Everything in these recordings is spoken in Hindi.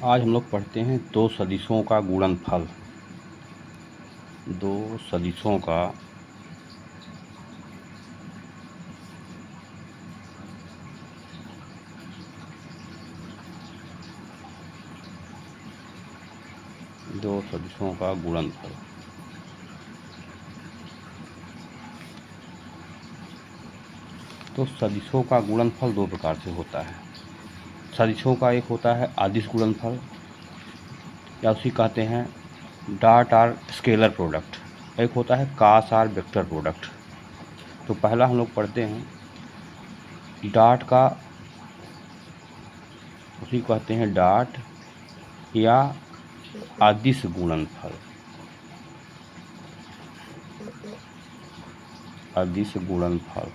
आज हम लोग पढ़ते हैं दो सदिशों का गुणनफल। दो सदिशों का गुणनफल। तो सदिशों का गुणनफल दो प्रकार से होता है। सदिशों का एक होता है अदिश गुणनफल, या उसी कहते हैं डॉट आर स्केलर प्रोडक्ट। एक होता है कास आर वेक्टर प्रोडक्ट। तो पहला हम लोग पढ़ते हैं डॉट का, उसी कहते हैं डॉट या अदिश गुणनफल। अदिश गुणनफल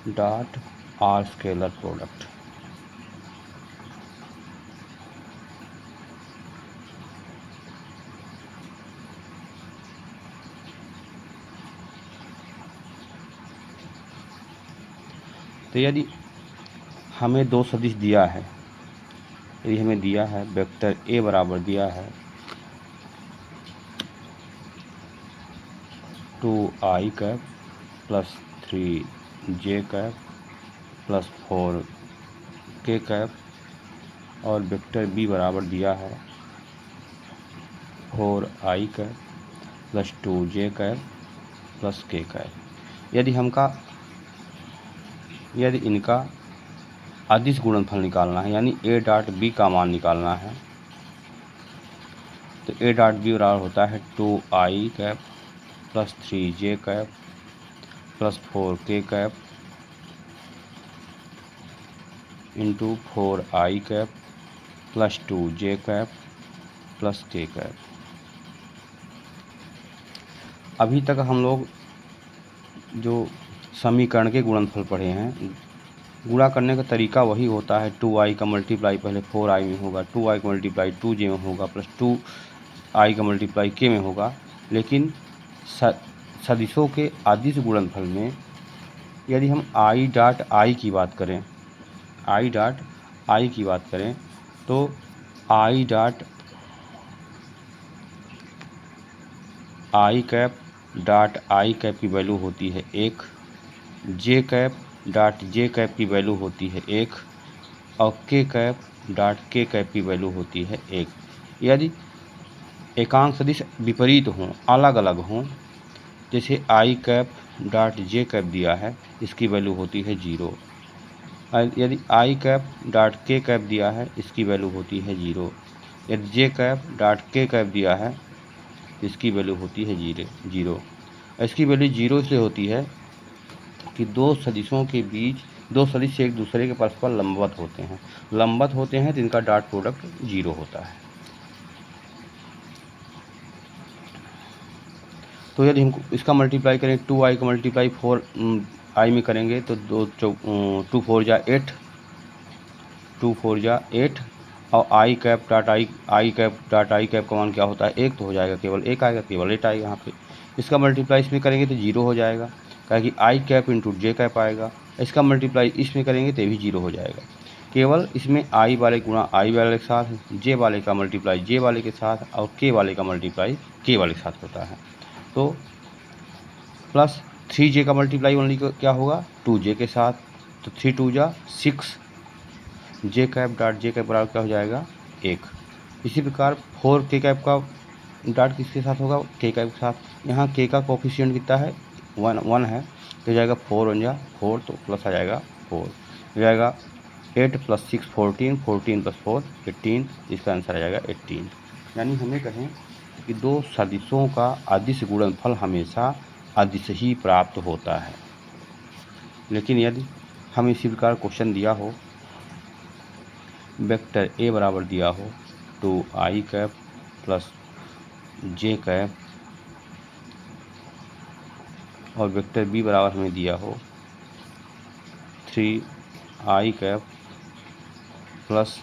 डॉट आर स्केलर प्रोडक्ट। तो यदि हमें दो सदिश दिया है, यदि हमें दिया है वेक्टर ए बराबर दिया है 2i cap plus 3j cap plus 4k cap, और वेक्टर बी बराबर दिया है 4i cap plus 2j cap plus k cap. यदि इनका अदिश गुणनफल निकालना है, यानी a डॉट b का मान निकालना है, तो a डॉट b बराबर होता है 2i cap plus 3j cap plus 4k cap into 4i cap plus 2j cap plus k cap. अभी तक हम लोग जो समीकरण के गुणनफल पढ़े हैं, गुणा करने का तरीका वही होता है। 2i का मल्टीप्लाई पहले 4i में होगा, 2i का मल्टीप्लाई 2j में होगा, प्लस 2i का मल्टीप्लाई k में होगा। लेकिन सदिशों के अदिश गुणनफल में यदि हम i डॉट i की बात करें, तो i dot i cap dot i cap की वैल्यू होती है 1, j cap dot j cap की वैल्यू होती है 1, और k cap dot k cap की वैल्यू होती है 1। यदि एकांक सदिश विपरीत हों, अलग अलग हों, जैसे i cap dot j cap दिया है, इसकी वैल्यू होती है 0। यदि i cap dot k cap दिया है, इसकी वैल्यू होती है 0। यदि j cap dot k cap दिया है, इसकी वैल्यू होती है 0। इसकी वैल्यू 0 इसलिए होती है कि दो सदिशों के बीच, दो सदिश एक दूसरे के परस्पर लंबवत होते हैं तो इनका डॉट प्रोडक्ट 0 होता है। तो यदि हम इसका मल्टीप्लाई करें, 2i का मल्टीप्लाई 4i में करेंगे तो 2 4 जा 8, 2 4 जा 8, और i cap dot i cap का मान क्या होता है 1, तो हो जाएगा केवल 1 आएगा, केवल 8 आएगा यहाँ पे। इसका मल्टीप्लाई इसमें करेंगे तो 0 हो जाएगा, क्योंकि i cap into j cap आएगा। इसका मल्टीप्लाई इसमें करेंगे तो भी 0 हो जाएगा। केवल इसमें i वाले गुणा i वाले के साथ, j वाले का मल्टीप्लाई j वाले के साथ, और k वाले का मल्टीप्लाई k वाले के साथ होता है। तो प्लस 3j का मल्टीप्लाई ओनली क्या होगा 2j के साथ, तो 3 2 जा 6, j cap dot j cap बराबर क्या हो जाएगा 1। इसी प्रकार 4k कैप का डॉट किसके साथ होगा k कैप के साथ। यहाँ k का कोफिशिएंट कितना है 1 है, तो जाएगा 4 1 जा 4, तो प्लस आ जाएगा 4, हो जाएगा 8 प्लस 6 14, 14 प्लस 4 18, इसका आंसर आ जाएगा 18। यानी हमें कहें कि दो सदिशों का अदिश गुणनफल हमेशा अदिश ही प्राप्त होता है। लेकिन यदि हमें इसी प्रकार क्वेश्चन दिया हो, वेक्टर ए बराबर दिया हो 2i cap plus j cap, और वेक्टर बी बराबर हमें दिया हो 3i cap plus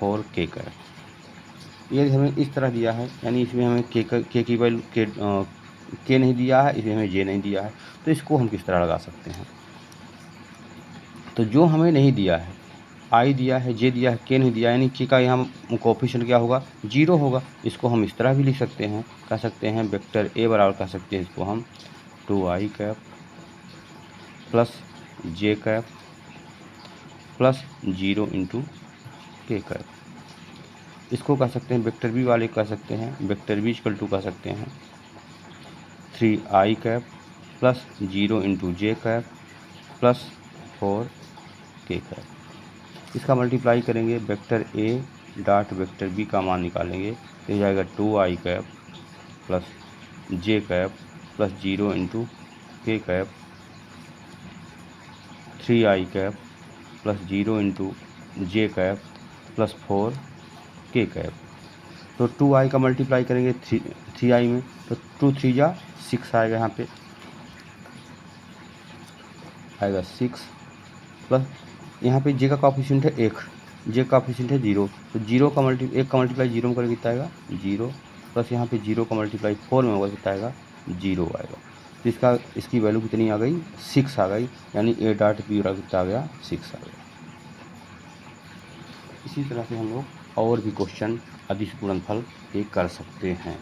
4k cap, ये हमें इस तरह दिया है, यानी इसमें हमें के की वैल्यू के नहीं दिया है, इसमें हमें जे नहीं दिया है, तो इसको हम किस तरह लगा सकते हैं। तो जो हमें नहीं दिया है, आई दिया है, जे दिया है, के नहीं दिया, यानी के का यहाँ कोएफिशिएंट क्या होगा, 0 होगा। इसको हम इस तरह भी लिख सकते हैं, कह सकते हैं वेक्टर ए बराबर कह सकते हैं इसको हम 2i cap plus J cap plus 0 into K cap. इसको कह सकते हैं वेक्टर बी वाले कह सकते हैं, वेक्टर बी इक्वल टू कह सकते हैं 3i cap plus 0 into J cap plus 4 K cap. इसका मल्टीप्लाई करेंगे, vector A dot vector B का मान निकालेंगे तो ये जाएगा 2i cap plus J cap plus 0 into K cap 3i cap plus 0 into J cap plus 4 K cap. तो 2i का मल्टीप्लाई करेंगे 3i में, तो 2 3 जा 6 आएगा, यहाँ पे आएगा 6 प्लस यहाँ पे जे का कोएफिशिएंट है 1, जे का कोएफिशिएंट है 0, तो 0 का एक का मल्टीप्लाई 0 में करेंगे कितना आएगा 0, प्लस यहाँ पे 0 का मल्टीप्लाई 4 में होगा कितना आएगा 0 आएगा। तो इसकी वैल्यू कितनी आ गई 6 आ गई, यानी ए डॉट बी कितना आ गया 6 आ गया। इसी तरह से हम लोग और भी क्वेश्चन अदिश गुणनफल ये कर सकते हैं।